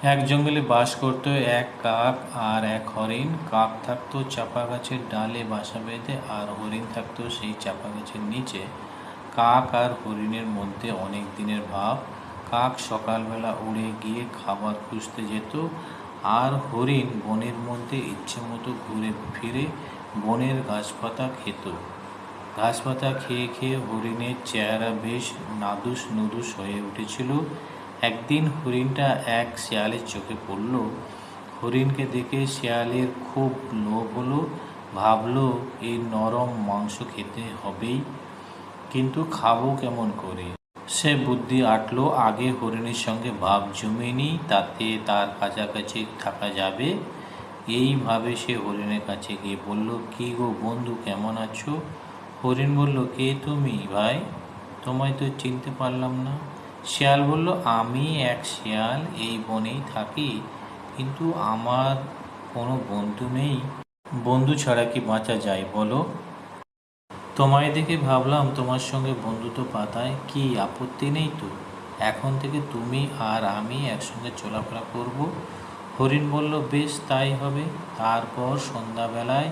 এক জঙ্গলে বাস করত এক কাক আর এক হরিণ। কাক থাকতো চাপা গাছের ডালে বাসা বেঁধে, আর হরিণ থাকতো সেই চাপা গাছের নিচে। কাক আর হরিণের মধ্যে অনেক দিনের ভাব। কাক সকালবেলা উড়ে গিয়ে খাবার খুঁজতে যেত, আর হরিণ বনের মধ্যে ইচ্ছে মতো ঘুরে ফিরে বনের গাছপাতা খেত। ঘাসপাতা খেয়ে খেয়ে হরিণের চেহারা বেশ নাদুস নুদুস হয়ে উঠেছিল। একদিন হরিণটা এক শেয়ালের চোখে পড়ল। হরিণকে দেখে শেয়ালের খুব লোভ হলো। ভাবলো এই নরম মাংস খেতে হবেই, কিন্তু খাবো কেমন করে। সে বুদ্ধি আঁটলো, আগে হরিণের সঙ্গে ভাব জমিয়ে নিই, তাতে তার কাছাকাছি থাকা যাবে। এইভাবে সে হরিণের কাছে গিয়ে বলল, কি গো বন্ধু, কেমন আছো? হরিণ বলল, কে তুমি ভাই? তোমায় তো চিনতে পারলাম না। শিয়াল বলল, আমি এক শিয়াল, এই বনেই থাকি, কিন্তু আমার কোনো বন্ধু নেই। বন্ধু ছাড়া কি বাঁচা যায় বলো? তোমায় দেখে ভাবলাম তোমার সঙ্গে বন্ধুত্ব পাতায়, কি আপত্তি নেই তো? এখন থেকে তুমি আর আমি একসঙ্গে চলাফেরা করব। হরিণ বলল, বেশ তাই হবে। তারপর সন্ধ্যাবেলায়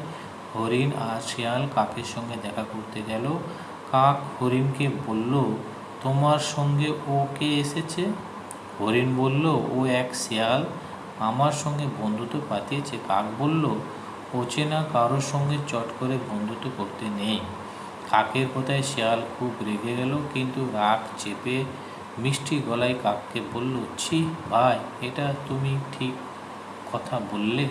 হরিণ আর শিয়াল কাকের সঙ্গে দেখা করতে গেল। কাক হরিণকে বলল, তোমার সঙ্গে ও কে এসেছে? হরিণ বলল, ও এক শিয়াল, আমার সঙ্গে বন্ধুত্ব পাতিয়েছে। কাক বলল, অচেনা কারোর সঙ্গে চট করে বন্ধুত্ব করতে নেই। কাকের কথায় শিয়াল খুব রেগে গেল, কিন্তু রাগ চেপে মিষ্টি গলায় কাককে বলল, ছি ভাই, এটা তুমি ঠিক কথা বললে?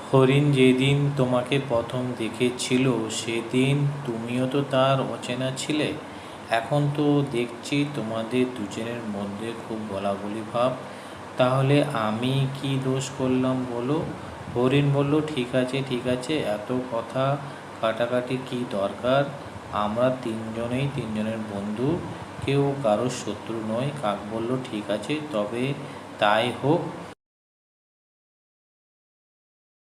হরিণ যেদিন তোমাকে প্রথম দেখেছিল সেদিন তুমিও তো তার অচেনা ছিলে। এখন তো দেখছি তোমাদের দুজনের মধ্যে খুব বলাবলি ভাব। তাহলে আমি কি দোষ করলাম বলো? হরিণ বলল, ঠিক আছে ঠিক আছে, এত কথা কাটাকাটি কি দরকার? আমরা তিনজনেই তিনজনের বন্ধু, কেউ কারোর শত্রু নয়। কাক বলল, ঠিক আছে, তবে তাই হোক।